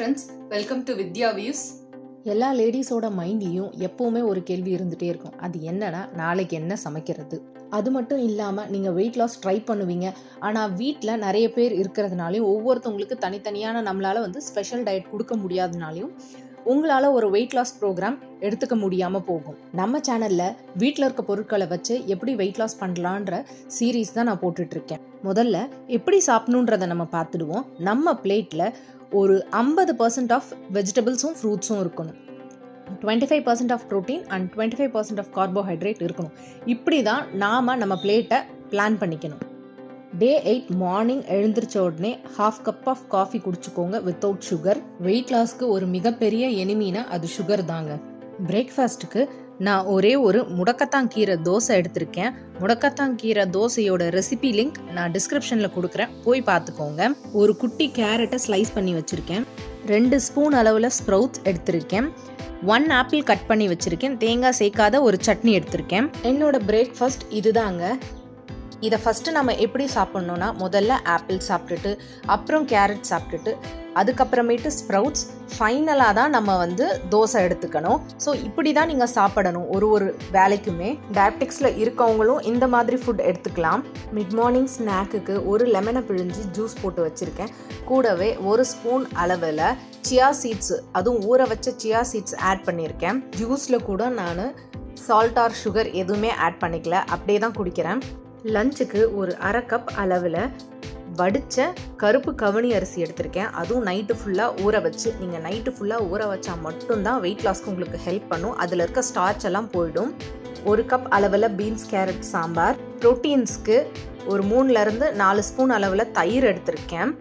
friends, welcome to Vidya Views. எல்லா லேடிஸோட மைண்ட்லேயும் எப்போவுமே ஒரு கேள்வி இருந்துகிட்டே இருக்கும். அது என்னன்னா, நாளைக்கு என்ன சமைக்கிறது. அது மட்டும் இல்லாமல் நீங்கள் வெயிட் லாஸ் ட்ரை பண்ணுவீங்க. ஆனால் வீட்டில் நிறைய பேர் இருக்கிறதுனாலையும் ஒவ்வொருத்தவங்களுக்கு தனித்தனியான நம்மளால் ஸ்பெஷல் டயட் கொடுக்க முடியாதனாலையும் உங்களால் ஒரு வெயிட் லாஸ் ப்ரோக்ராம் எடுத்துக்க முடியாமல் போகும். நம்ம சேனலில் வீட்டில் இருக்க பொருட்களை வச்சு எப்படி வெயிட் லாஸ் பண்ணலான்ற சீரீஸ் தான் நான் போட்டுட்ருக்கேன். முதல்ல எப்படி சாப்பிடணுன்றதை நம்ம பார்த்துடுவோம். நம்ம பிளேட்டில் ஒரு 50% ஆஃப் வெஜிடபிள்ஸும் ஃப்ரூட்ஸும் இருக்கணும். 25% of protein and 25% of carbohydrate இருக்கணும். இப்படி தான் நம்ம பிளேட்டை பிளான் பண்ணிக்கணும். டே 8 மார்னிங் எழுந்திரிச்ச உடனே 1/2 கப் ஆஃப் காஃபி குடிச்சுக்கோங்க வித்தவுட் சுகர். வெயிட் லாஸ்க்கு ஒரு மிகப்பெரிய எனிமினா அது சுகர் தாங்க. பிரேக்ஃபாஸ்ட்டுக்கு நான் ஒரே ஒரு முடக்கத்தாங்கீரை தோசை எடுத்திருக்கேன். முடக்கத்தாங்கீரை தோசையோட ரெசிபி லிங்க் நான் டிஸ்கிரிப்ஷனில் கொடுக்குறேன், போய் பார்த்துக்கோங்க. ஒரு குட்டி கேரட்டை ஸ்லைஸ் பண்ணி வச்சுருக்கேன். 2 ஸ்பூன் அளவில் ஸ்ப்ரவுட்ஸ் எடுத்திருக்கேன். 1 ஆப்பிள் கட் பண்ணி வச்சுருக்கேன். தேங்காய் சேர்க்காத ஒரு சட்னி எடுத்திருக்கேன். என்னோட பிரேக்ஃபாஸ்ட் இதுதாங்க. இதை ஃபஸ்ட்டு நம்ம எப்படி சாப்பிட்ணுன்னா, முதல்ல ஆப்பிள் சாப்பிட்டுட்டு அப்புறம் கேரட் சாப்பிட்டுட்டு அதுக்கப்புறமேட்டு ஸ்ப்ரவுட்ஸ், ஃபைனலாக தான் நம்ம தோசை எடுத்துக்கணும். ஸோ இப்படி தான் நீங்கள் சாப்பிடணும் ஒரு வேலைக்குமே. டயபெட்டிக்ஸில் இருக்கவங்களும் இந்த மாதிரி ஃபுட் எடுத்துக்கலாம். மிட் மார்னிங் ஸ்நாக்குக்கு ஒரு லெமனை பிழிஞ்சு ஜூஸ் போட்டு வச்சுருக்கேன். கூடவே 1 ஸ்பூன் அளவில் சியா சீட்ஸ், அதுவும் ஊற வச்ச சியா சீட்ஸ் ஆட் பண்ணியிருக்கேன். ஜூஸில் கூட நான் சால்ட் ஆர் சுகர் எதுவுமே ஆட் பண்ணிக்கல, அப்படியே தான் குடிக்கிறேன். லஞ்சுக்கு ஒரு 1/2 கப் அளவில் வடித்த கருப்பு கவனி அரிசி எடுத்திருக்கேன். அதுவும் நைட்டு ஃபுல்லாக ஊற வச்சு, நீங்கள் நைட்டு ஃபுல்லாக ஊற வச்சா மட்டும்தான் வெயிட் லாஸ்க்கு உங்களுக்கு ஹெல்ப் பண்ணும். அதில் இருக்க ஸ்டார்ச் எல்லாம் போயிடும். 1 கப் அளவில் பீன்ஸ் கேரட் சாம்பார். ப்ரோட்டீன்ஸ்க்கு ஒரு 3-4 ஸ்பூன் அளவில் தயிர் எடுத்திருக்கேன்.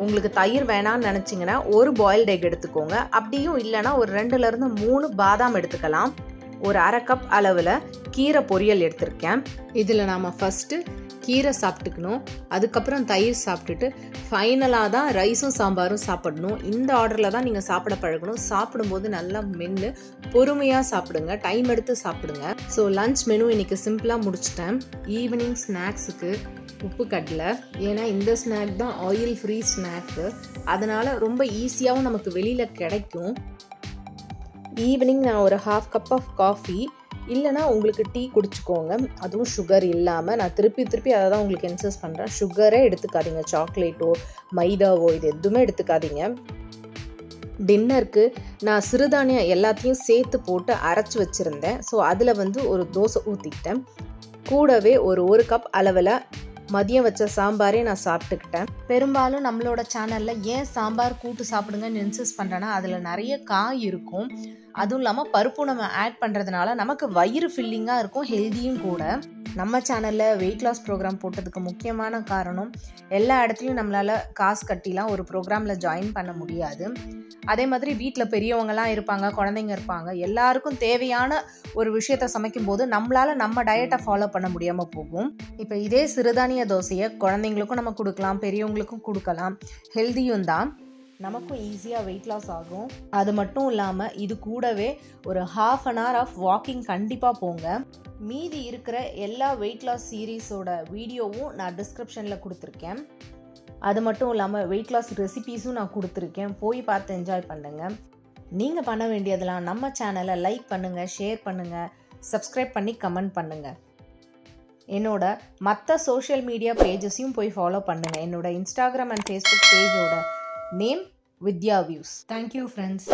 உங்களுக்கு தயிர் வேணான்னு நினச்சிங்கன்னா ஒரு பாயில்டு எக் எடுத்துக்கோங்க. அப்படியும் இல்லைனா ஒரு 2-3 பாதாம் எடுத்துக்கலாம். ஒரு 1/2 கப் அளவில் கீரை பொரியல் எடுத்திருக்கேன். இதில் நாம் ஃபஸ்ட்டு கீரை சாப்பிட்டுக்கணும், அதுக்கப்புறம் தயிர் சாப்பிட்டுட்டு ஃபைனலாக தான் ரைஸும் சாம்பாரும் சாப்பிடணும். இந்த ஆர்டரில் தான் நீங்கள் சாப்பிட பழகணும். சாப்பிடும்போது நல்லா மென்று பொறுமையாக சாப்பிடுங்க, டைம் எடுத்து சாப்பிடுங்க. ஸோ லன்ச் மெனு இன்றைக்கி சிம்பிளாக முடிச்சிட்டேன். ஈவினிங் ஸ்நாக்ஸுக்கு உப்பு கடலை, ஏன்னா இந்த ஸ்நாக் தான் ஆயில் ஃப்ரீ ஸ்நாக்கு, அதனால் ரொம்ப ஈஸியாகவும் நமக்கு வெளியில் கிடைக்கும். ஈவினிங் நான் ஒரு 1/2 கப் ஆஃப் காஃபி, இல்லைனா உங்களுக்கு டீ குடிச்சுக்கோங்க, அதுவும் சுகர் இல்லாமல். நான் திருப்பி அதை தான் உங்களுக்கு இன்சஸ்ட் பண்ணுறேன். சுகரே எடுத்துக்காதீங்க, சாக்லேட்டோ மைதாவோ இது எதுவுமே எடுத்துக்காதீங்க. டின்னருக்கு நான் சிறுதானியம் எல்லாத்தையும் சேர்த்து போட்டு அரைச்சி வச்சுருந்தேன். ஸோ அதில் ஒரு தோசை ஊற்றிக்கிட்டேன். கூடவே ஒரு 1 கப் அளவில் மதியம் வச்ச சாம்பாரே நான் சாப்பிட்டுக்கிட்டேன். பெரும்பாலும் நம்மளோட சேனலில் ஏன் சாம்பார் கூட்டு சாப்பிடுங்கன்னு இன்சிஸ்ட் பண்ணுறேன்னா, அதில் நிறைய காய் இருக்கும். அதுவும் இல்லாமல் பருப்பு நம்ம ஆட் பண்ணுறதுனால நமக்கு வயிறு ஃபில்லிங்காக இருக்கும், ஹெல்தியும் கூட. நம்ம சேனலில் வெயிட் லாஸ் ப்ரோக்ராம் போட்டதுக்கு முக்கியமான காரணம், எல்லா இடத்துலையும் நம்மளால் காசு கட்டிலாம் ஒரு ப்ரோக்ராமில் ஜாயின் பண்ண முடியாது. அதே மாதிரி வீட்டில் பெரியவங்கலாம் இருப்பாங்க, குழந்தைங்க இருப்பாங்க, எல்லாருக்கும் தேவையான ஒரு விஷயத்தை சமைக்கும் போது நம்மளால் நம்ம டயட்டை ஃபாலோ பண்ண முடியாமல் போகும். இப்போ இதே சிறுதானிய தோசையை குழந்தைங்களுக்கும் நம்ம கொடுக்கலாம், பெரியவங்களுக்கும் கொடுக்கலாம், ஹெல்தியும் தான், நமக்கும் ஈஸியாக வெயிட் லாஸ் ஆகும். அது மட்டும் இல்லாமல் இது கூடவே ஒரு 1/2 hour ஆஃப் வாக்கிங் கண்டிப்பாக போங்க. மீதி இருக்கிற எல்லா வெயிட் லாஸ் சீரீஸோட வீடியோவும் நான் டிஸ்கிரிப்ஷனில் கொடுத்துருக்கேன். அது மட்டும் இல்லாமல் வெயிட் லாஸ் ரெசிபீஸும் நான் கொடுத்துருக்கேன், போய் பார்த்து என்ஜாய் பண்ணுங்கள். நீங்கள் பண்ண வேண்டியதெல்லாம் நம்ம சேனலை லைக் பண்ணுங்கள், ஷேர் பண்ணுங்கள், சப்ஸ்கிரைப் பண்ணி கமெண்ட் பண்ணுங்கள். என்னோட மற்ற சோஷியல் மீடியா பேஜஸையும் போய் ஃபாலோ பண்ணுங்கள். என்னோட இன்ஸ்டாகிராம் அண்ட் ஃபேஸ்புக் பேஜோட name Vidya views. Thank you friends.